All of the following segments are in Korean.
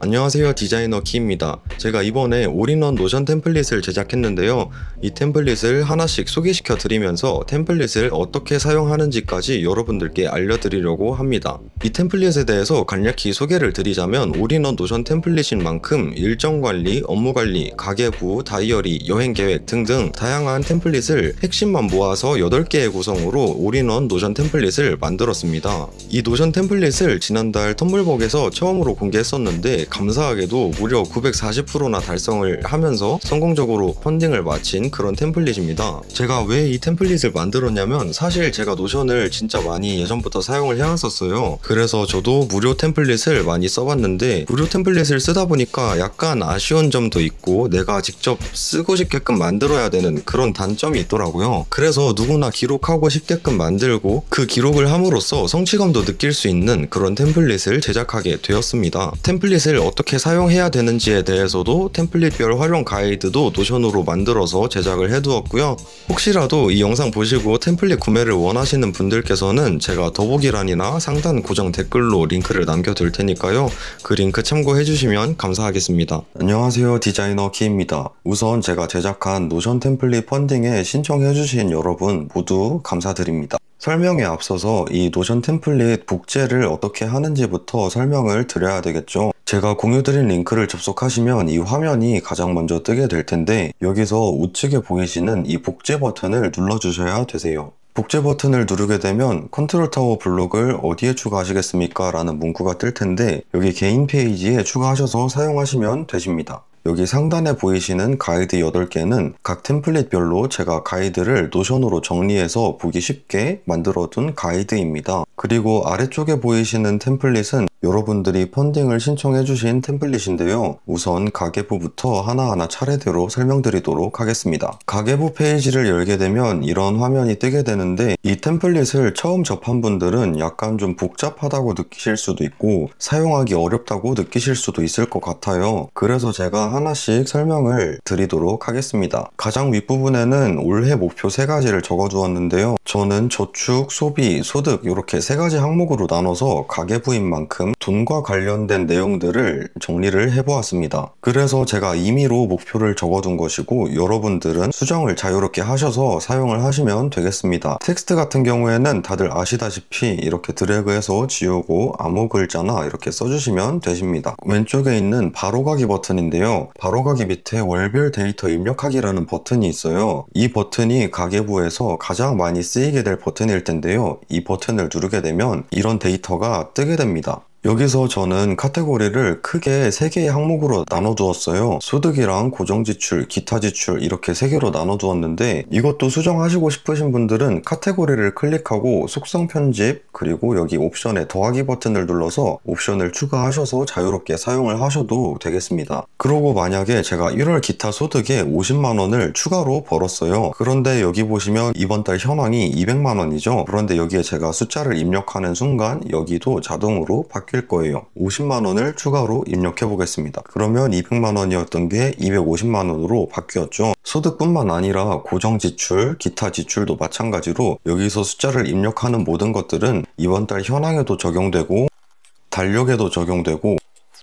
안녕하세요, 디자이너 키입니다. 제가 이번에 올인원 노션 템플릿을 제작했는데요. 이 템플릿을 하나씩 소개시켜 드리면서 템플릿을 어떻게 사용하는지까지 여러분들께 알려드리려고 합니다. 이 템플릿에 대해서 간략히 소개를 드리자면 올인원 노션 템플릿인 만큼 일정관리, 업무관리, 가계부, 다이어리, 여행계획 등등 다양한 템플릿을 핵심만 모아서 8개의 구성으로 올인원 노션 템플릿을 만들었습니다. 이 노션 템플릿을 지난달 텀블벅에서 처음으로 공개했었는데 감사하게도 무려 940%나 달성을 하면서 성공적으로 펀딩을 마친 그런 템플릿입니다. 제가 왜 이 템플릿을 만들었냐면 사실 제가 노션을 진짜 많이 예전부터 사용을 해왔었어요. 그래서 저도 무료 템플릿을 많이 써봤는데 무료 템플릿을 쓰다 보니까 약간 아쉬운 점도 있고 내가 직접 쓰고 싶게끔 만들어야 되는 그런 단점이 있더라고요. 그래서 누구나 기록하고 싶게끔 만들고 그 기록을 함으로써 성취감도 느낄 수 있는 그런 템플릿을 제작하게 되었습니다. 템플릿을 어떻게 사용해야 되는지에 대해서도 템플릿별 활용 가이드도 노션으로 만들어서 제작을 해두었고요. 혹시라도 이 영상 보시고 템플릿 구매를 원하시는 분들께서는 제가 더보기란이나 상단 고정 댓글로 링크를 남겨둘 테니까요. 그 링크 참고해주시면 감사하겠습니다. 안녕하세요, 디자이너 키입니다. 우선 제가 제작한 노션 템플릿 펀딩에 신청해주신 여러분 모두 감사드립니다. 설명에 앞서서 이 노션 템플릿 복제를 어떻게 하는지부터 설명을 드려야 되겠죠. 제가 공유드린 링크를 접속하시면 이 화면이 가장 먼저 뜨게 될 텐데 여기서 우측에 보이시는 이 복제 버튼을 눌러주셔야 되세요. 복제 버튼을 누르게 되면 컨트롤 타워 블록을 어디에 추가하시겠습니까? 라는 문구가 뜰 텐데 여기 개인 페이지에 추가하셔서 사용하시면 되십니다. 여기 상단에 보이시는 가이드 8개는 각 템플릿별로 제가 가이드를 노션으로 정리해서 보기 쉽게 만들어둔 가이드입니다. 그리고 아래쪽에 보이시는 템플릿은 여러분들이 펀딩을 신청해주신 템플릿인데요. 우선 가계부부터 하나하나 차례대로 설명드리도록 하겠습니다. 가계부 페이지를 열게 되면 이런 화면이 뜨게 되는데 이 템플릿을 처음 접한 분들은 약간 좀 복잡하다고 느끼실 수도 있고 사용하기 어렵다고 느끼실 수도 있을 것 같아요. 그래서 제가 하나씩 설명을 드리도록 하겠습니다. 가장 윗부분에는 올해 목표 3가지를 적어두었는데요. 저는 저축, 소비, 소득 이렇게 3가지 항목으로 나눠서 가계부인 만큼 돈과 관련된 내용들을 정리를 해보았습니다. 그래서 제가 임의로 목표를 적어둔 것이고 여러분들은 수정을 자유롭게 하셔서 사용을 하시면 되겠습니다. 텍스트 같은 경우에는 다들 아시다시피 이렇게 드래그해서 지우고 아무 글자나 이렇게 써주시면 되십니다. 왼쪽에 있는 바로가기 버튼인데요. 바로가기 밑에 월별 데이터 입력하기라는 버튼이 있어요. 이 버튼이 가계부에서 가장 많이 쓰이게 될 버튼일 텐데요. 이 버튼을 누르게 되면 이런 데이터가 뜨게 됩니다. 여기서 저는 카테고리를 크게 3개의 항목으로 나눠두었어요. 소득이랑 고정지출, 기타지출 이렇게 3개로 나눠두었는데 이것도 수정하시고 싶으신 분들은 카테고리를 클릭하고 속성 편집 그리고 여기 옵션에 더하기 버튼을 눌러서 옵션을 추가하셔서 자유롭게 사용을 하셔도 되겠습니다. 그리고 만약에 제가 1월 기타 소득에 50만원을 추가로 벌었어요. 그런데 여기 보시면 이번 달 현황이 200만원이죠. 그런데 여기에 제가 숫자를 입력하는 순간 여기도 자동으로 바뀔 거예요. 50만원을 추가로 입력해 보겠습니다. 그러면 200만원이었던 게 250만원으로 바뀌었죠. 소득뿐만 아니라 고정지출, 기타 지출도 마찬가지로 여기서 숫자를 입력하는 모든 것들은 이번 달 현황에도 적용되고 달력에도 적용되고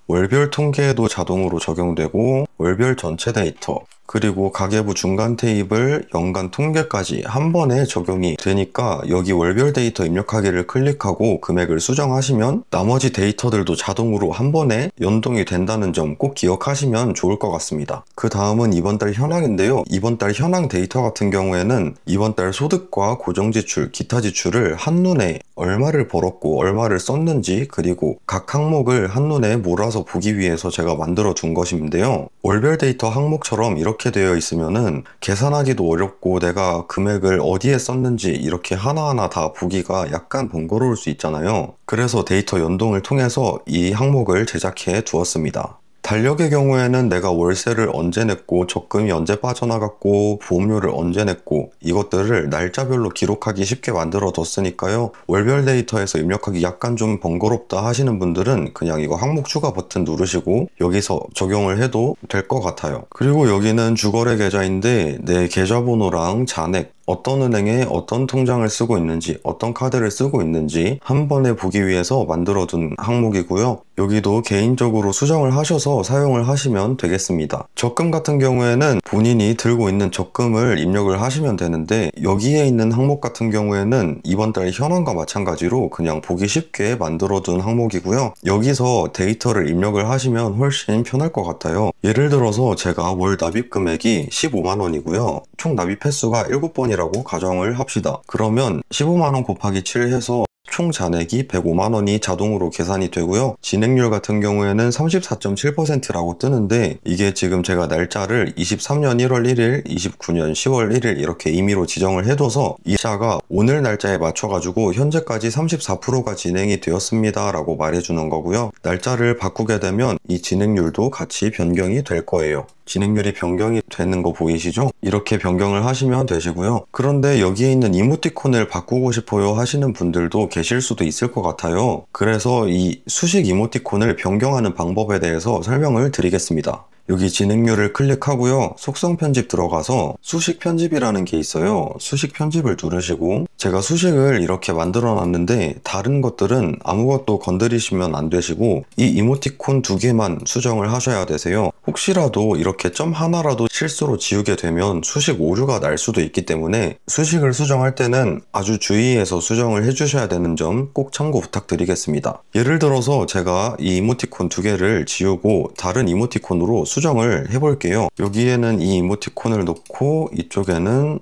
월별 통계에도 자동으로 적용되고 월별 전체 데이터 그리고 가계부 중간 테이블, 연간 통계까지 한 번에 적용이 되니까 여기 월별 데이터 입력하기를 클릭하고 금액을 수정하시면 나머지 데이터들도 자동으로 한 번에 연동이 된다는 점 꼭 기억하시면 좋을 것 같습니다. 그 다음은 이번 달 현황인데요. 이번 달 현황 데이터 같은 경우에는 이번 달 소득과 고정지출, 기타 지출을 한눈에 얼마를 벌었고 얼마를 썼는지 그리고 각 항목을 한눈에 몰아서 보기 위해서 제가 만들어 둔 것인데요. 월별 데이터 항목처럼 이렇게 되어 있으면은 계산하기도 어렵고 내가 금액을 어디에 썼는지 이렇게 하나하나 다 보기가 약간 번거로울 수 있잖아요. 그래서 데이터 연동을 통해서 이 항목을 제작해 두었습니다. 달력의 경우에는 내가 월세를 언제 냈고 적금이 언제 빠져나갔고 보험료를 언제 냈고 이것들을 날짜별로 기록하기 쉽게 만들어 뒀으니까요. 월별 데이터에서 입력하기 약간 좀 번거롭다 하시는 분들은 그냥 이거 항목 추가 버튼 누르시고 여기서 적용을 해도 될 것 같아요. 그리고 여기는 주거래 계좌인데 내 계좌번호랑 잔액 어떤 은행에 어떤 통장을 쓰고 있는지, 어떤 카드를 쓰고 있는지 한 번에 보기 위해서 만들어둔 항목이고요. 여기도 개인적으로 수정을 하셔서 사용을 하시면 되겠습니다. 적금 같은 경우에는 본인이 들고 있는 적금을 입력을 하시면 되는데, 여기에 있는 항목 같은 경우에는 이번 달 현황과 마찬가지로 그냥 보기 쉽게 만들어둔 항목이고요. 여기서 데이터를 입력을 하시면 훨씬 편할 것 같아요. 예를 들어서 제가 월 납입 금액이 15만원이고요. 총 납입 횟수가 7번이라고 가정을 합시다. 그러면 15만원 곱하기 7 해서 총 잔액이 105만원이 자동으로 계산이 되고요. 진행률 같은 경우에는 34.7%라고 뜨는데, 이게 지금 제가 날짜를 23년 1월 1일, 29년 10월 1일 이렇게 임의로 지정을 해둬서 이자가 오늘 날짜에 맞춰가지고 현재까지 34%가 진행이 되었습니다 라고 말해주는 거고요. 날짜를 바꾸게 되면 이 진행률도 같이 변경이 될 거예요. 진행률이 변경이 되는 거 보이시죠? 이렇게 변경을 하시면 되시고요. 그런데 여기에 있는 이모티콘을 바꾸고 싶어요 하시는 분들도 계실 수도 있을 것 같아요. 그래서 이 수식 이모티콘을 변경하는 방법에 대해서 설명을 드리겠습니다. 여기 진행률을 클릭하고요. 속성 편집 들어가서 수식 편집이라는 게 있어요. 수식 편집을 누르시고, 제가 수식을 이렇게 만들어 놨는데 다른 것들은 아무것도 건드리시면 안 되시고 이 이모티콘 2개만 수정을 하셔야 되세요. 혹시라도 이렇게 점 하나라도 실수로 지우게 되면 수식 오류가 날 수도 있기 때문에 수식을 수정할 때는 아주 주의해서 수정을 해주셔야 되는 점 꼭 참고 부탁드리겠습니다. 예를 들어서 제가 이 이모티콘 2개를 지우고 다른 이모티콘으로 수정을 해볼게요. 여기에는 이 이모티콘을 넣고 이쪽에는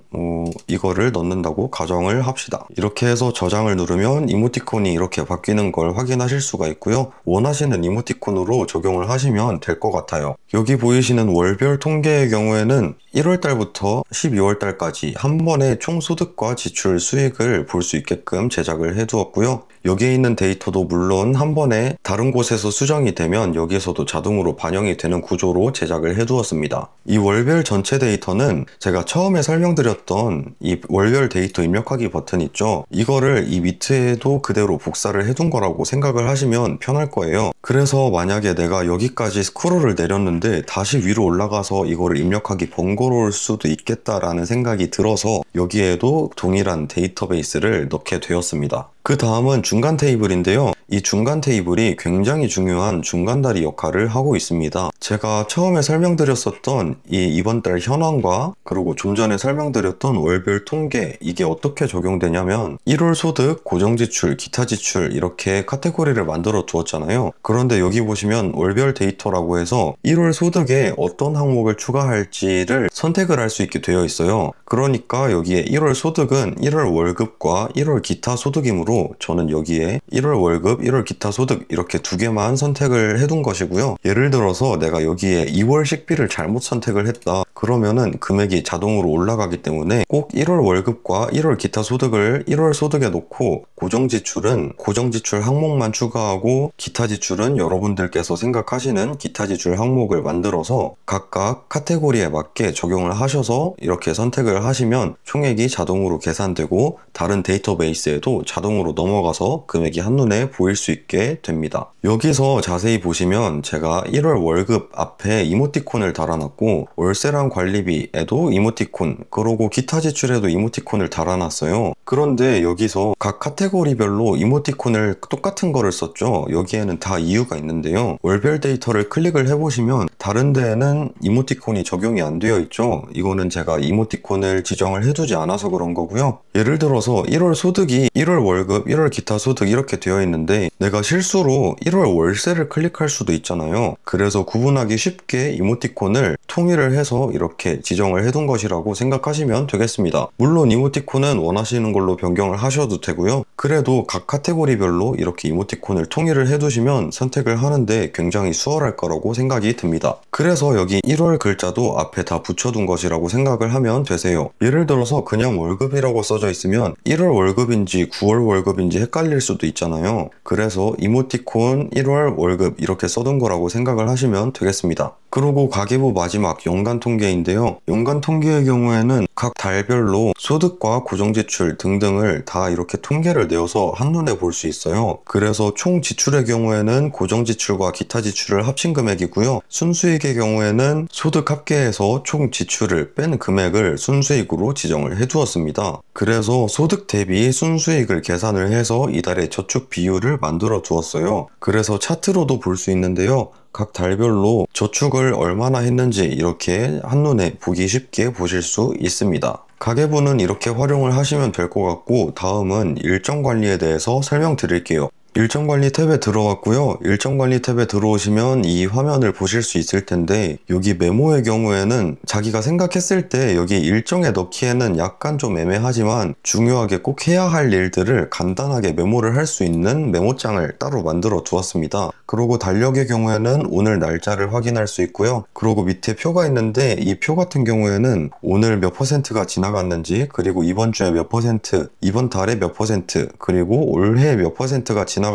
이거를 넣는다고 가정을 합시다. 이렇게 해서 저장을 누르면 이모티콘이 이렇게 바뀌는 걸 확인하실 수가 있고요. 원하시는 이모티콘으로 적용을 하시면 될 것 같아요. 여기 보이시는 월별 통계의 경우에는 1월달부터 12월달까지 한 번에 총 소득과 지출 수익을 볼 수 있게끔 제작을 해두었고요. 여기에 있는 데이터도 물론 한 번에 다른 곳에서 수정이 되면 여기에서도 자동으로 반영이 되는 구조로 제작을 해두었습니다. 이 월별 전체 데이터는 제가 처음에 설명드렸던 이 월별 데이터 입력하기 버튼 있죠? 이거를 이 밑에도 그대로 복사를 해둔 거라고 생각을 하시면 편할 거예요. 그래서 만약에 내가 여기까지 스크롤을 내렸는데 다시 위로 올라가서 이거를 입력하기 번거로울 수도 있겠다라는 생각이 들어서 여기에도 동일한 데이터베이스를 넣게 되었습니다. 그 다음은 중간 테이블인데요. 이 중간 테이블이 굉장히 중요한 중간다리 역할을 하고 있습니다. 제가 처음에 설명드렸었던 이 이번 달 현황과 그리고 좀 전에 설명드렸던 월별 통계, 이게 어떻게 적용되냐면 1월 소득, 고정지출, 기타 지출 이렇게 카테고리를 만들어 두었잖아요. 그런데 여기 보시면 월별 데이터라고 해서 1월 소득에 어떤 항목을 추가할지를 선택을 할 수 있게 되어 있어요. 그러니까 여기에 1월 소득은 1월 월급과 1월 기타 소득이므로 저는 여기에 1월 월급, 1월 기타 소득 이렇게 2개만 선택을 해둔 것이고요. 예를 들어서 내가 여기에 2월 식비를 잘못 선택을 했다. 그러면은 금액이 자동으로 올라가기 때문에 꼭 1월 월급과 1월 기타 소득을 1월 소득에 놓고 고정지출은 고정지출 항목만 추가하고 기타 지출은 여러분들께서 생각하시는 기타 지출 항목을 만들어서 각각 카테고리에 맞게 적용을 하셔서 이렇게 선택을 하시면 총액이 자동으로 계산되고 다른 데이터베이스에도 자동으로 넘어가서 금액이 한눈에 보일 수 있게 됩니다. 여기서 자세히 보시면 제가 1월 월급 앞에 이모티콘을 달아놨고 월세랑 관리비에도 이모티콘, 그리고 기타 지출에도 이모티콘을 달아놨어요. 그런데 여기서 각 카테고리별로 이모티콘을 똑같은 거를 썼죠. 여기에는 다 이유가 있는데요. 월별 데이터를 클릭을 해보시면 다른 데에는 이모티콘이 적용이 안 되어 있죠. 이거는 제가 이모티콘을 지정을 해두지 않아서 그런 거고요. 예를 들어서 1월 소득이 1월 월급, 1월 기타 소득 이렇게 되어 있는데 내가 실수로 1월 월세를 클릭할 수도 있잖아요. 그래서 구분하기 쉽게 이모티콘을 통일을 해서 이렇게 지정을 해둔 것이라고 생각하시면 되겠습니다. 물론 이모티콘은 원하시는 걸로 변경을 하셔도 되고요. 그래도 각 카테고리별로 이렇게 이모티콘을 통일을 해두시면 선택을 하는데 굉장히 수월할 거라고 생각이 듭니다. 그래서 여기 1월 글자도 앞에 다 붙여둔 것이라고 생각을 하면 되세요. 예를 들어서 그냥 월급이라고 써져 있으면 1월 월급인지 9월 월급인지 헷갈릴 수도 있잖아요. 그래서 이모티콘 1월 월급 이렇게 써둔 거라고 생각을 하시면 되겠습니다. 그리고 가계부 마지막 연간 통계인데요. 연간 통계의 경우에는 각 달별로 소득과 고정지출 등등을 다 이렇게 통계를 내어서 한눈에 볼 수 있어요. 그래서 총 지출의 경우에는 고정지출과 기타 지출을 합친 금액이고요. 순수익의 소득의 경우에는 소득 합계에서 총 지출을 뺀 금액을 순수익으로 지정을 해두었습니다. 그래서 소득 대비 순수익을 계산을 해서 이달의 저축 비율을 만들어 두었어요. 그래서 차트로도 볼 수 있는데요. 각 달별로 저축을 얼마나 했는지 이렇게 한눈에 보기 쉽게 보실 수 있습니다. 가계부는 이렇게 활용을 하시면 될 것 같고, 다음은 일정 관리에 대해서 설명드릴게요. 일정관리 탭에 들어왔고요. 일정관리 탭에 들어오시면 이 화면을 보실 수 있을 텐데, 여기 메모의 경우에는 자기가 생각했을 때 여기 일정에 넣기에는 약간 좀 애매하지만 중요하게 꼭 해야 할 일들을 간단하게 메모를 할 수 있는 메모장을 따로 만들어 두었습니다. 그리고 달력의 경우에는 오늘 날짜를 확인할 수 있고요. 그리고 밑에 표가 있는데, 이 표 같은 경우에는 오늘 몇 퍼센트가 지나갔는지, 그리고 이번 주에 몇 퍼센트, 이번 달에 몇 퍼센트, 그리고 올해 몇 퍼센트가 지나갔는지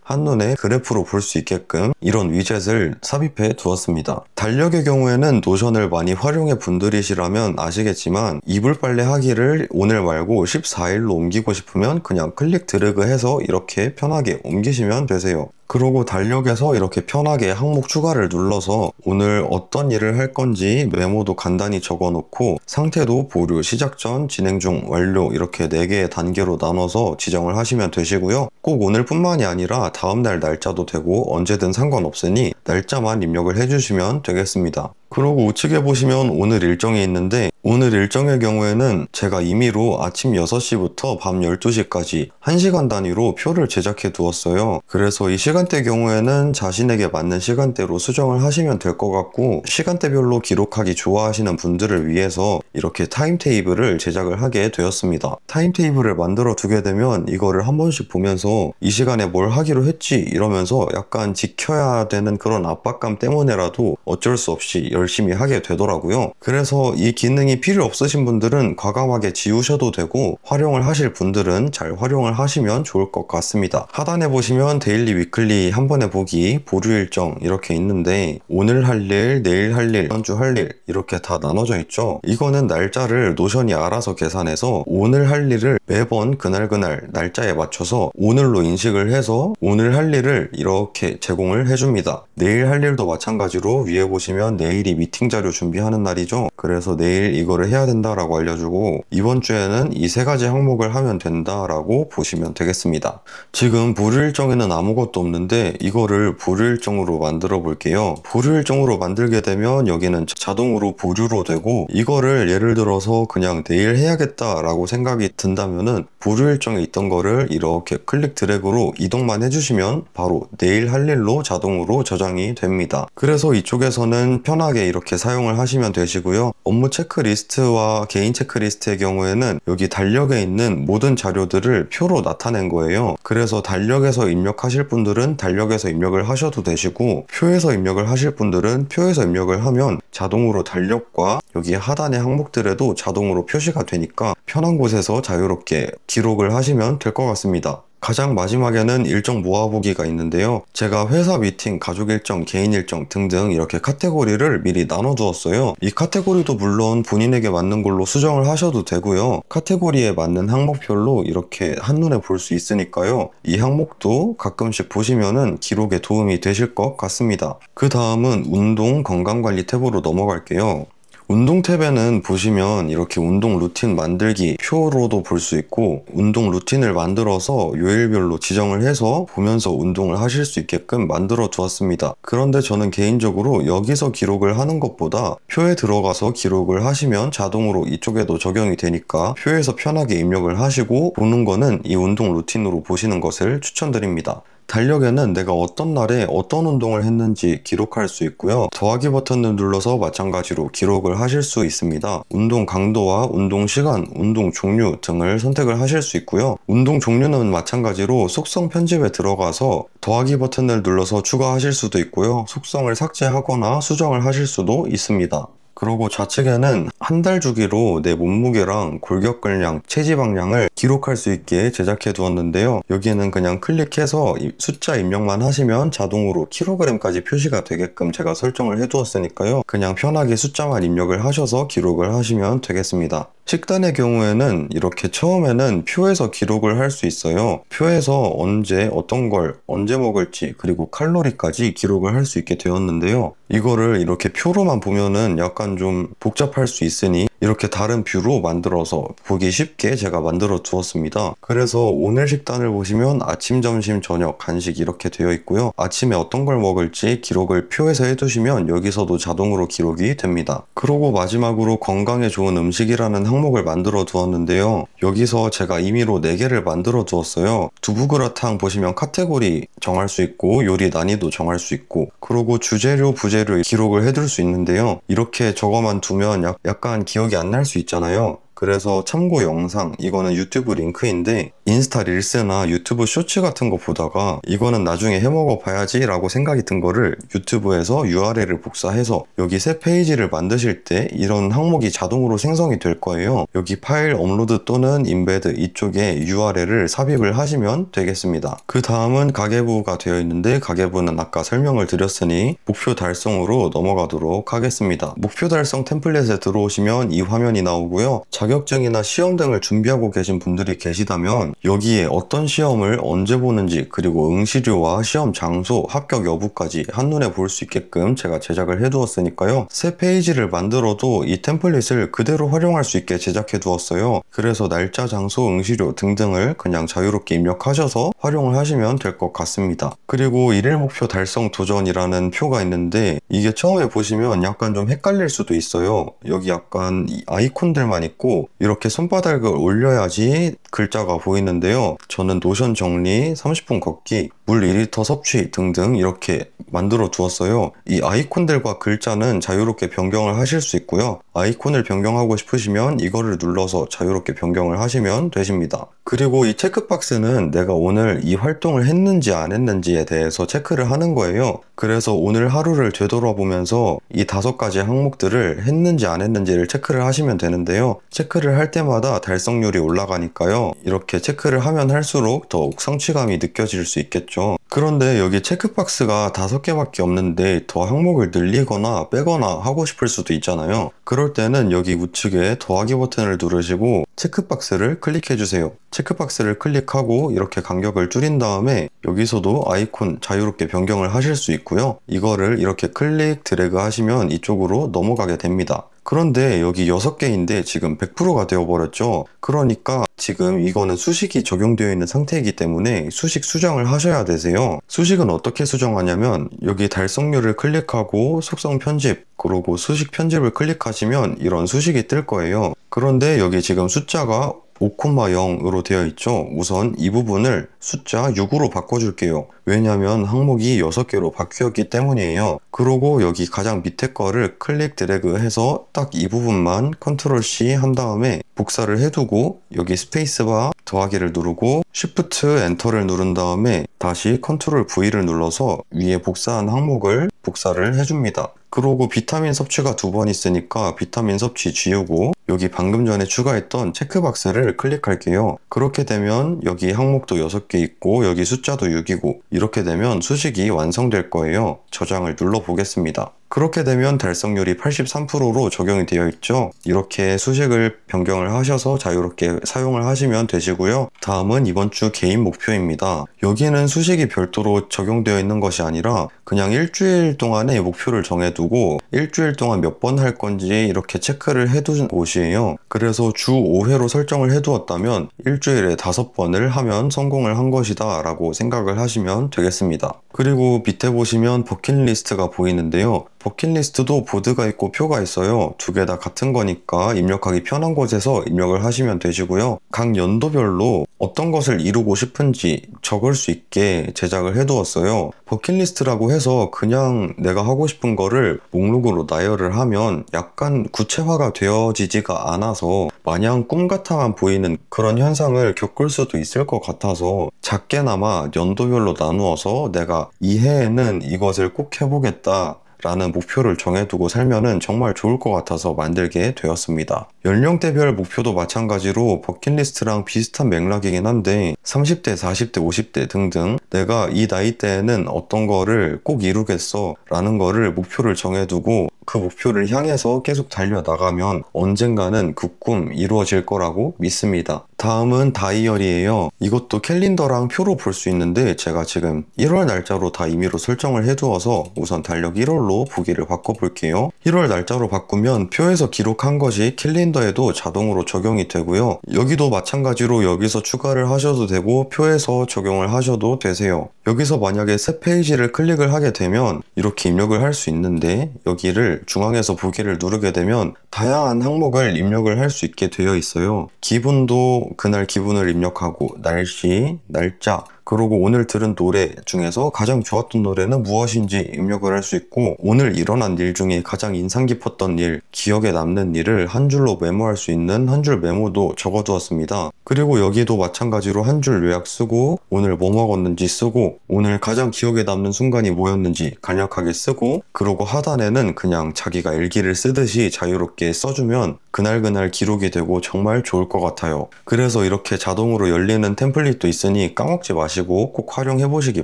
한눈에 그래프로 볼 수 있게끔 이런 위젯을 삽입해 두었습니다. 달력의 경우에는 노션을 많이 활용해 분들이시라면 아시겠지만, 이불 빨래 하기를 오늘 말고 14일로 옮기고 싶으면 그냥 클릭 드래그 해서 이렇게 편하게 옮기시면 되세요. 그리고 달력에서 이렇게 편하게 항목 추가를 눌러서 오늘 어떤 일을 할 건지 메모도 간단히 적어 놓고, 상태도 보류, 시작 전, 진행 중, 완료 이렇게 4개의 단계로 나눠서 지정을 하시면 되시고요. 꼭 오늘뿐만이 아니라 다음날 날짜도 되고 언제든 상관없으니 날짜만 입력을 해주시면 되겠습니다. 그리고 우측에 보시면 오늘 일정이 있는데, 오늘 일정의 경우에는 제가 임의로 아침 6시부터 밤 12시까지 1시간 단위로 표를 제작해 두었어요. 그래서 이 시간대 경우에는 자신에게 맞는 시간대로 수정을 하시면 될 것 같고, 시간대별로 기록하기 좋아하시는 분들을 위해서 이렇게 타임테이블을 제작을 하게 되었습니다. 타임테이블을 만들어 두게 되면 이거를 한 번씩 보면서 이 시간에 뭘 하기로 했지 이러면서 약간 지켜야 되는 그런 압박감 때문에라도 어쩔 수 없이 열심히 하게 되더라고요. 그래서 이 기능이 필요 없으신 분들은 과감하게 지우셔도 되고, 활용을 하실 분들은 잘 활용을 하시면 좋을 것 같습니다. 하단에 보시면 데일리, 위클리, 한 번에 보기, 보류 일정 이렇게 있는데, 오늘 할 일, 내일 할 일, 이번 주 할 일 이렇게 다 나눠져 있죠. 이거는 날짜를 노션이 알아서 계산해서 오늘 할 일을 매번 그날 날짜에 맞춰서 오늘로 인식을 해서 오늘 할 일을 이렇게 제공을 해줍니다. 내일 할 일도 마찬가지로 위에 보시면 내일이 미팅 자료 준비하는 날이죠. 그래서 내일 이거를 해야 된다라고 알려주고, 이번 주에는 이 3가지 항목을 하면 된다라고 보시면 되겠습니다. 지금 보류 일정에는 아무것도 없는데 이거를 보류 일정으로 만들어 볼게요. 보류 일정으로 만들게 되면 여기는 자동으로 보류로 되고, 이거를 예를 들어서 그냥 내일 해야겠다라고 생각이 든다면은 보류 일정에 있던 거를 이렇게 클릭 드래그로 이동만 해주시면 바로 내일 할 일로 자동으로 저장이 됩니다. 그래서 이쪽에서는 편하게 이렇게 사용을 하시면 되시고요. 업무 체크리스트와 개인 체크리스트의 경우에는 여기 달력에 있는 모든 자료들을 표로 나타낸 거예요. 그래서 달력에서 입력하실 분들은 달력에서 입력을 하셔도 되시고, 표에서 입력을 하실 분들은 표에서 입력을 하면 자동으로 달력과 여기 하단의 항목들에도 자동으로 표시가 되니까 편한 곳에서 자유롭게 기록을 하시면 될 것 같습니다. 가장 마지막에는 일정 모아보기가 있는데요. 제가 회사 미팅, 가족 일정, 개인 일정 등등 이렇게 카테고리를 미리 나눠두었어요. 이 카테고리도 물론 본인에게 맞는 걸로 수정을 하셔도 되고요. 카테고리에 맞는 항목별로 이렇게 한눈에 볼 수 있으니까요. 이 항목도 가끔씩 보시면은 기록에 도움이 되실 것 같습니다. 그 다음은 운동 건강관리 탭으로 넘어갈게요. 운동 탭에는 보시면 이렇게 운동 루틴 만들기 표로도 볼 수 있고, 운동 루틴을 만들어서 요일별로 지정을 해서 보면서 운동을 하실 수 있게끔 만들어 두었습니다. 그런데 저는 개인적으로 여기서 기록을 하는 것보다 표에 들어가서 기록을 하시면 자동으로 이쪽에도 적용이 되니까 표에서 편하게 입력을 하시고, 보는 거는 이 운동 루틴으로 보시는 것을 추천드립니다. 달력에는 내가 어떤 날에 어떤 운동을 했는지 기록할 수 있고요. 더하기 버튼을 눌러서 마찬가지로 기록을 하실 수 있습니다. 운동 강도와 운동 시간, 운동 종류 등을 선택을 하실 수 있고요. 운동 종류는 마찬가지로 속성 편집에 들어가서 더하기 버튼을 눌러서 추가하실 수도 있고요. 속성을 삭제하거나 수정을 하실 수도 있습니다. 그리고 좌측에는 한 달 주기로 내 몸무게랑 골격근량, 체지방량을 기록할 수 있게 제작해 두었는데요. 여기에는 그냥 클릭해서 숫자 입력만 하시면 자동으로 킬로그램까지 표시가 되게끔 제가 설정을 해 두었으니까요. 그냥 편하게 숫자만 입력을 하셔서 기록을 하시면 되겠습니다. 식단의 경우에는 이렇게 처음에는 표에서 기록을 할 수 있어요. 표에서 언제 어떤 걸 언제 먹을지, 그리고 칼로리까지 기록을 할 수 있게 되었는데요. 이거를 이렇게 표로만 보면은 약간 좀 복잡할 수 있으니 이렇게 다른 뷰로 만들어서 보기 쉽게 제가 만들어 두었습니다. 그래서 오늘 식단을 보시면 아침, 점심, 저녁, 간식 이렇게 되어 있고요. 아침에 어떤 걸 먹을지 기록을 표에서 해두시면 여기서도 자동으로 기록이 됩니다. 그리고 마지막으로 건강에 좋은 음식이라는 항목을 만들어 두었는데요. 여기서 제가 임의로 4개를 만들어 두었어요. 두부그라탕 보시면 카테고리 정할 수 있고 요리 난이도 정할 수 있고 그리고 주재료, 부재료 기록을 해둘 수 있는데요. 이렇게 적어만 두면 약간 기억이 안 날 수 있잖아요. 그래서 참고 영상, 이거는 유튜브 링크인데 인스타 릴스나 유튜브 쇼츠 같은 거 보다가 이거는 나중에 해먹어 봐야지 라고 생각이 든 거를 유튜브에서 URL을 복사해서 여기 새 페이지를 만드실 때 이런 항목이 자동으로 생성이 될 거예요. 여기 파일 업로드 또는 인베드 이쪽에 URL을 삽입을 하시면 되겠습니다. 그 다음은 가계부가 되어 있는데 가계부는 아까 설명을 드렸으니 목표 달성으로 넘어가도록 하겠습니다. 목표 달성 템플릿에 들어오시면 이 화면이 나오고요. 자격증이나 시험 등을 준비하고 계신 분들이 계시다면 여기에 어떤 시험을 언제 보는지 그리고 응시료와 시험 장소, 합격 여부까지 한눈에 볼 수 있게끔 제가 제작을 해두었으니까요. 새 페이지를 만들어도 이 템플릿을 그대로 활용할 수 있게 제작해 두었어요. 그래서 날짜, 장소, 응시료 등등을 그냥 자유롭게 입력하셔서 활용을 하시면 될 것 같습니다. 그리고 일일 목표 달성 도전이라는 표가 있는데 이게 처음에 보시면 약간 좀 헷갈릴 수도 있어요. 여기 약간 아이콘들만 있고 이렇게 손바닥을 올려야지 글자가 보이는데요. 저는 노션 정리, 30분 걷기, 물 2리터 섭취 등등 이렇게 만들어 두었어요. 이 아이콘들과 글자는 자유롭게 변경을 하실 수 있고요. 아이콘을 변경하고 싶으시면 이거를 눌러서 자유롭게 변경을 하시면 되십니다. 그리고 이 체크박스는 내가 오늘 이 활동을 했는지 안 했는지에 대해서 체크를 하는 거예요. 그래서 오늘 하루를 되돌아보면서 이 5가지 항목들을 했는지 안 했는지를 체크를 하시면 되는데요. 체크를 할 때마다 달성률이 올라가니까요. 이렇게 체크를 하면 할수록 더욱 성취감이 느껴질 수 있겠죠. 그런데 여기 체크박스가 5개밖에 없는데 더 항목을 늘리거나 빼거나 하고 싶을 수도 있잖아요. 그럴 때는 여기 우측에 더하기 버튼을 누르시고 체크박스를 클릭해주세요. 체크박스를 클릭하고 이렇게 간격을 줄인 다음에 여기서도 아이콘 자유롭게 변경을 하실 수 있고요. 이거를 이렇게 클릭 드래그 하시면 이쪽으로 넘어가게 됩니다. 그런데 여기 6개인데 지금 100%가 되어버렸죠. 그러니까 지금 이거는 수식이 적용되어 있는 상태이기 때문에 수식 수정을 하셔야 되세요. 수식은 어떻게 수정하냐면 여기 달성률을 클릭하고 속성 편집 그리고 수식 편집을 클릭하시면 이런 수식이 뜰 거예요. 그런데 여기 지금 숫자가 5,0으로 되어 있죠. 우선 이 부분을 숫자 6으로 바꿔줄게요. 왜냐면 항목이 6개로 바뀌었기 때문이에요. 그리고 여기 가장 밑에 거를 클릭 드래그 해서 딱 이 부분만 컨트롤 C 한 다음에 복사를 해두고 여기 스페이스바 더하기를 누르고 쉬프트 엔터를 누른 다음에 다시 컨트롤 V를 눌러서 위에 복사한 항목을 복사를 해줍니다. 그리고 비타민 섭취가 2번 있으니까 비타민 섭취 지우고 여기 방금 전에 추가했던 체크박스를 클릭할게요. 그렇게 되면 여기 항목도 6개 있고 여기 숫자도 6이고 이렇게 되면 수식이 완성될 거예요. 저장을 눌러 보겠습니다. 그렇게 되면 달성률이 83%로 적용이 되어 있죠. 이렇게 수식을 변경을 하셔서 자유롭게 사용을 하시면 되시고요. 다음은 이번 주 개인 목표입니다. 여기는 수식이 별도로 적용되어 있는 것이 아니라 그냥 일주일 동안의 목표를 정해두고 일주일 동안 몇 번 할 건지 이렇게 체크를 해둔 곳이에요. 그래서 주 5회로 설정을 해두었다면 일주일에 5번을 하면 성공을 한 것이다 라고 생각을 하시면 되겠습니다. 그리고 밑에 보시면 버킷리스트가 보이는데요. 버킷리스트도 보드가 있고 표가 있어요. 2개 다 같은 거니까 입력하기 편한 곳에서 입력을 하시면 되시고요. 각 연도별로 어떤 것을 이루고 싶은지 적을 수 있게 제작을 해두었어요. 버킷리스트라고 해서 그냥 내가 하고 싶은 거를 목록으로 나열을 하면 약간 구체화가 되어지지가 않아서 마냥 꿈 같아만 보이는 그런 현상을 겪을 수도 있을 것 같아서 작게나마 연도별로 나누어서 내가 이 해에는 이것을 꼭 해보겠다 라는 목표를 정해두고 살면은 정말 좋을 것 같아서 만들게 되었습니다. 연령대별 목표도 마찬가지로 버킷리스트랑 비슷한 맥락이긴 한데 30대, 40대, 50대 등등 내가 이 나이대에는 어떤 거를 꼭 이루겠어 라는 거를 목표를 정해두고 그 목표를 향해서 계속 달려나가면 언젠가는 그 꿈 이루어질 거라고 믿습니다. 다음은 다이어리예요. 이것도 캘린더랑 표로 볼 수 있는데 제가 지금 1월 날짜로 다 임의로 설정을 해두어서 우선 달력 1월로 보기를 바꿔볼게요. 1월 날짜로 바꾸면 표에서 기록한 것이 캘린더에도 자동으로 적용이 되고요. 여기도 마찬가지로 여기서 추가를 하셔도 되고 표에서 적용을 하셔도 되세요. 여기서 만약에 새 페이지를 클릭을 하게 되면 이렇게 입력을 할 수 있는데 여기를 중앙에서 보기를 누르게 되면 다양한 항목을 입력을 할 수 있게 되어 있어요. 기분도 그날 기분을 입력하고 날씨, 날짜, 그리고 오늘 들은 노래 중에서 가장 좋았던 노래는 무엇인지 입력을 할 수 있고 오늘 일어난 일 중에 가장 인상 깊었던 일, 기억에 남는 일을 한 줄로 메모할 수 있는 한 줄 메모도 적어두었습니다. 그리고 여기도 마찬가지로 한 줄 요약 쓰고 오늘 뭐 먹었는지 쓰고 오늘 가장 기억에 남는 순간이 뭐였는지 간략하게 쓰고 그리고 하단에는 그냥 자기가 일기를 쓰듯이 자유롭게 써주면 그날 기록이 되고 정말 좋을 것 같아요. 그래서 이렇게 자동으로 열리는 템플릿도 있으니 까먹지 마시고 꼭 활용해 보시기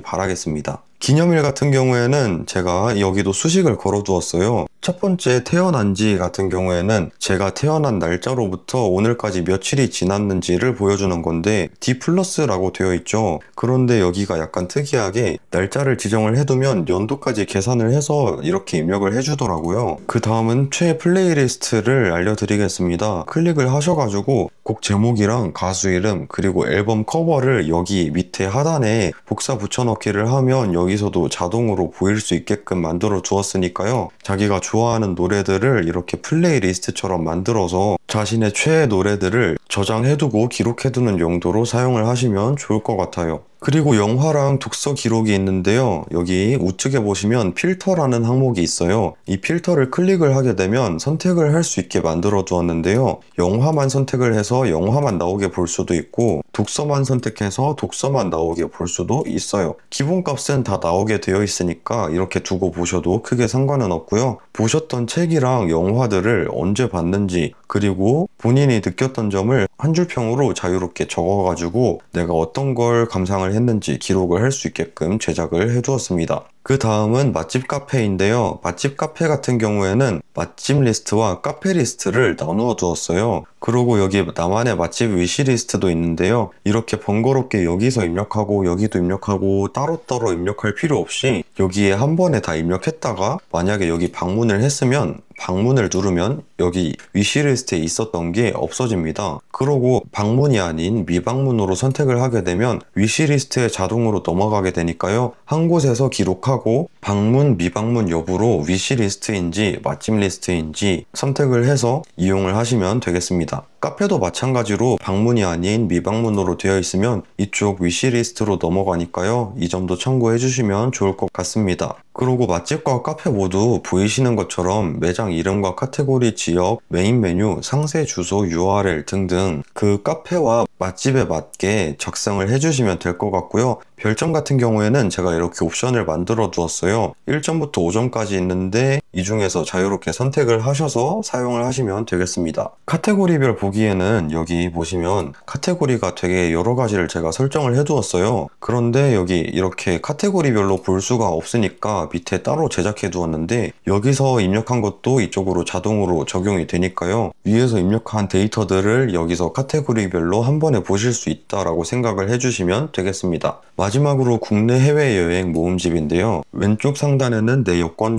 바라겠습니다. 기념일 같은 경우에는 제가 여기도 수식을 걸어두었어요. 첫 번째 태어난 지 같은 경우에는 제가 태어난 날짜로부터 오늘까지 며칠이 지났는지를 보여주는 건데 D+라고 되어 있죠. 그런데 여기가 약간 특이하게 날짜를 지정을 해두면 연도까지 계산을 해서 이렇게 입력을 해주더라고요. 그 다음은 최애 플레이리스트를 알려드리겠습니다. 클릭을 하셔가지고 곡 제목이랑 가수 이름 그리고 앨범 커버를 여기 밑에 하단에 복사 붙여넣기를 하면 여기서도 자동으로 보일 수 있게끔 만들어 두었으니까요. 자기가 좋아하는 노래들을 이렇게 플레이리스트처럼 만들어서 자신의 최애 노래들을 저장해두고 기록해두는 용도로 사용을 하시면 좋을 것 같아요. 그리고 영화랑 독서 기록이 있는데요. 여기 우측에 보시면 필터라는 항목이 있어요. 이 필터를 클릭을 하게 되면 선택을 할 수 있게 만들어 두었는데요. 영화만 선택을 해서 영화만 나오게 볼 수도 있고 독서만 선택해서 독서만 나오게 볼 수도 있어요. 기본값은 다 나오게 되어 있으니까 이렇게 두고 보셔도 크게 상관은 없고요. 보셨던 책이랑 영화들을 언제 봤는지 그리고 본인이 느꼈던 점을 한 줄평으로 자유롭게 적어가지고 내가 어떤 걸 감상을 했는지 기록을 할 수 있게끔 제작을 해두었습니다. 그 다음은 맛집 카페인데요. 맛집 카페 같은 경우에는 맛집 리스트와 카페 리스트를 나누어 두었어요. 그리고 여기 나만의 맛집 위시리스트도 있는데요. 이렇게 번거롭게 여기서 입력하고 여기도 입력하고 따로따로 입력할 필요 없이 여기에 한 번에 다 입력했다가 만약에 여기 방문을 했으면 방문을 누르면 여기 위시리스트에 있었던 게 없어집니다. 그러고 방문이 아닌 미방문으로 선택을 하게 되면 위시리스트에 자동으로 넘어가게 되니까요. 한 곳에서 기록하고 방문, 미방문 여부로 위시리스트인지 맛집 리스트인지 선택을 해서 이용을 하시면 되겠습니다. 카페도 마찬가지로 방문이 아닌 미방문으로 되어 있으면 이쪽 위시리스트로 넘어가니까요. 이 점도 참고해 주시면 좋을 것 같습니다. 그리고 맛집과 카페 모두 보이시는 것처럼 매장 이름과 카테고리, 지역, 메인 메뉴, 상세 주소, URL 등등 그 카페와 맛집에 맞게 작성을 해주시면 될 것 같고요. 별점 같은 경우에는 제가 이렇게 옵션을 만들어 두었어요. 1점부터 5점까지 있는데 이 중에서 자유롭게 선택을 하셔서 사용을 하시면 되겠습니다. 카테고리별 보기에는 여기 보시면 카테고리가 되게 여러 가지를 제가 설정을 해 두었어요. 그런데 여기 이렇게 카테고리별로 볼 수가 없으니까 밑에 따로 제작해 두었는데 여기서 입력한 것도 이쪽으로 자동으로 적용이 되니까요. 위에서 입력한 데이터들을 여기서 카테고리별로 한 번에 보실 수 있다라고 생각을 해주시면 되겠습니다. 마지막으로 국내 해외여행 모음집인데요. 왼쪽 상단에는 내 여권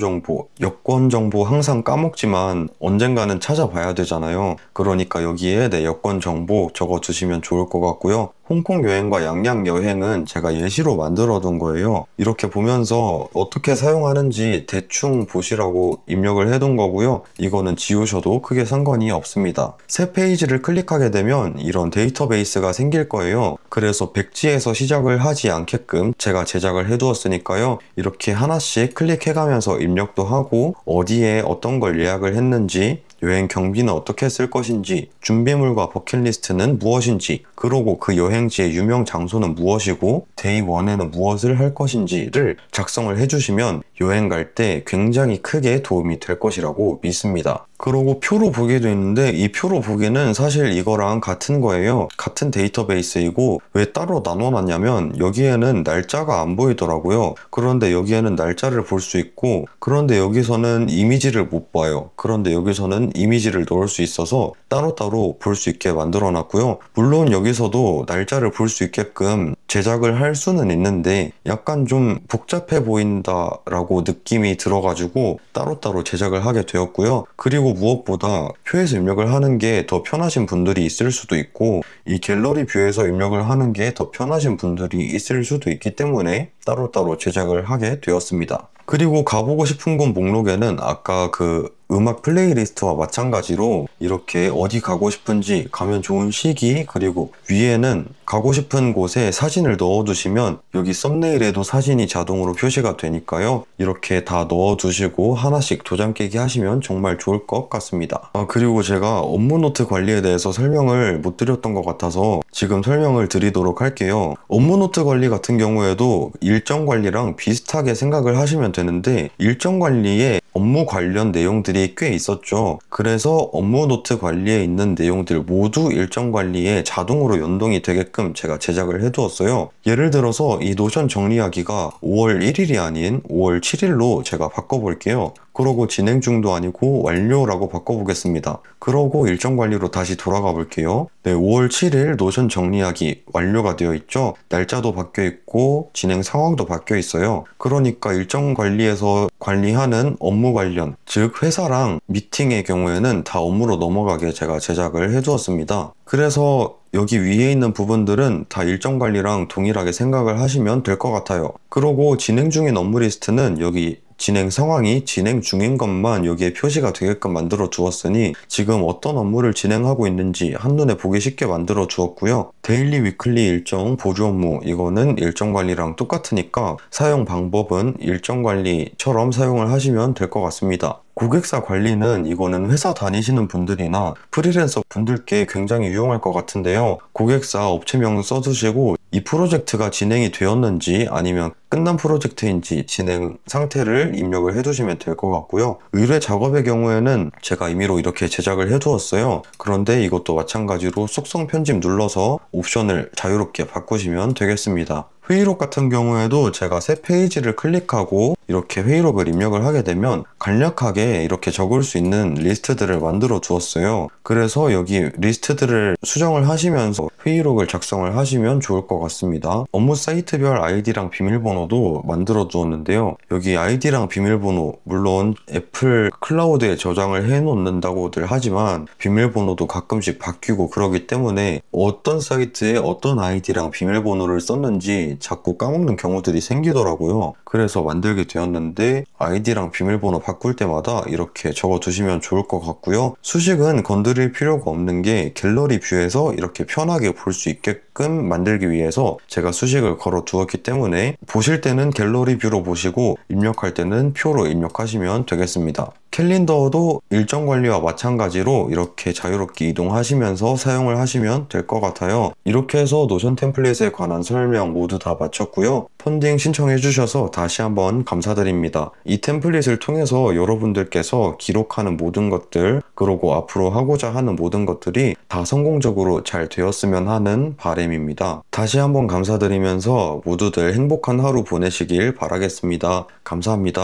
정보 항상 까먹지만 언젠가는 찾아봐야 되잖아요. 그러니까 여기에 내 여권 정보 적어두시면 좋을 것 같고요. 홍콩 여행과 양양 여행은 제가 예시로 만들어 둔 거예요. 이렇게 보면서 어떻게 사용하는지 대충 보시라고 입력을 해둔 거고요. 이거는 지우셔도 크게 상관이 없습니다. 새 페이지를 클릭하게 되면 이런 데이터베이스가 생길 거예요. 그래서 백지에서 시작을 하지 않게끔 제가 제작을 해두었으니까요. 이렇게 하나씩 클릭해가면서 입력도 하고 어디에 어떤 걸 예약을 했는지 여행 경비는 어떻게 쓸 것인지, 준비물과 버킷리스트는 무엇인지, 그리고 그 여행지의 유명 장소는 무엇이고 데이 1에는 무엇을 할 것인지를 작성을 해주시면 여행 갈 때 굉장히 크게 도움이 될 것이라고 믿습니다. 그리고 표로 보기도 있는데 이 표로 보기는 사실 이거랑 같은 거예요. 같은 데이터베이스이고 왜 따로 나눠놨냐면 여기에는 날짜가 안 보이더라고요. 그런데 여기에는 날짜를 볼 수 있고 그런데 여기서는 이미지를 못 봐요. 그런데 여기서는 이미지를 넣을 수 있어서 따로따로 볼 수 있게 만들어 놨고요. 물론 여기서도 날짜를 볼 수 있게끔 제작을 할 수는 있는데 약간 좀 복잡해 보인다라고 느낌이 들어가지고 따로따로 제작을 하게 되었고요. 그리고 무엇보다 표에서 입력을 하는 게 더 편하신 분들이 있을 수도 있고 이 갤러리 뷰에서 입력을 하는 게 더 편하신 분들이 있을 수도 있기 때문에 따로따로 제작을 하게 되었습니다. 그리고 가보고 싶은 곳 목록에는 아까 그 음악 플레이리스트와 마찬가지로 이렇게 어디 가고 싶은지, 가면 좋은 시기, 그리고 위에는 가고 싶은 곳에 사진을 넣어두시면 여기 썸네일에도 사진이 자동으로 표시가 되니까요. 이렇게 다 넣어두시고 하나씩 도장 깨기 하시면 정말 좋을 것 같습니다. 그리고 제가 업무 노트 관리에 대해서 설명을 못 드렸던 것 같아서 지금 설명을 드리도록 할게요. 업무 노트 관리 같은 경우에도 일정 관리랑 비슷하게 생각을 하시면 되는데 일정 관리에 업무 관련 내용들이 꽤 있었죠. 그래서 업무 노트 관리에 있는 내용들 모두 일정 관리에 자동으로 연동이 되게끔 제가 제작을 해두었어요. 예를 들어서 이 노션 정리하기가 5월 1일이 아닌 5월 7일로 제가 바꿔볼게요. 그러고 진행 중도 아니고 완료라고 바꿔보겠습니다. 그러고 일정 관리로 다시 돌아가 볼게요. 네, 5월 7일 노션 정리하기 완료가 되어 있죠. 날짜도 바뀌어 있고 진행 상황도 바뀌어 있어요. 그러니까 일정 관리에서 관리하는 업무 관련, 즉 회사랑 미팅의 경우에는 다 업무로 넘어가게 제가 제작을 해두었습니다. 그래서 여기 위에 있는 부분들은 다 일정 관리랑 동일하게 생각을 하시면 될 것 같아요. 그리고 진행 중인 업무 리스트는 여기 진행 상황이 진행 중인 것만 여기에 표시가 되게끔 만들어 두었으니 지금 어떤 업무를 진행하고 있는지 한눈에 보기 쉽게 만들어 두었고요. 데일리, 위클리 일정, 보조 업무 이거는 일정 관리랑 똑같으니까 사용 방법은 일정 관리처럼 사용을 하시면 될 것 같습니다. 고객사 관리는 이거는 회사 다니시는 분들이나 프리랜서 분들께 굉장히 유용할 것 같은데요. 고객사 업체명 써두시고 이 프로젝트가 진행이 되었는지 아니면 끝난 프로젝트인지 진행 상태를 입력을 해두시면 될 것 같고요. 의뢰 작업의 경우에는 제가 임의로 이렇게 제작을 해두었어요. 그런데 이것도 마찬가지로 속성 편집 눌러서 옵션을 자유롭게 바꾸시면 되겠습니다. 회의록 같은 경우에도 제가 새 페이지를 클릭하고 이렇게 회의록을 입력을 하게 되면 간략하게 이렇게 적을 수 있는 리스트들을 만들어 두었어요. 그래서 여기 리스트들을 수정을 하시면서 회의록을 작성을 하시면 좋을 것 같습니다. 업무 사이트별 아이디랑 비밀번호도 만들어 두었는데요. 여기 아이디랑 비밀번호 물론 애플 클라우드에 저장을 해 놓는다고들 하지만 비밀번호도 가끔씩 바뀌고 그러기 때문에 어떤 사이트에 어떤 아이디랑 비밀번호를 썼는지 자꾸 까먹는 경우들이 생기더라고요. 그래서 만들게 되었는데 아이디랑 비밀번호 바꿀 때마다 이렇게 적어 두시면 좋을 것 같고요. 수식은 건드릴 필요가 없는 게 갤러리 뷰에서 이렇게 편하게 볼 수 있게끔 만들기 위해서 제가 수식을 걸어 두었기 때문에 보실 때는 갤러리 뷰로 보시고 입력할 때는 표로 입력하시면 되겠습니다. 캘린더도 일정 관리와 마찬가지로 이렇게 자유롭게 이동하시면서 사용을 하시면 될 것 같아요. 이렇게 해서 노션 템플릿에 관한 설명 모두 다 마쳤고요. 펀딩 신청해 주셔서 다시 한번 감사드립니다. 이 템플릿을 통해서 여러분들께서 기록하는 모든 것들 그리고 앞으로 하고자 하는 모든 것들이 다 성공적으로 잘 되었으면 하는 바람입니다. 다시 한번 감사드리면서 모두들 행복한 하루 보내시길 바라겠습니다. 감사합니다.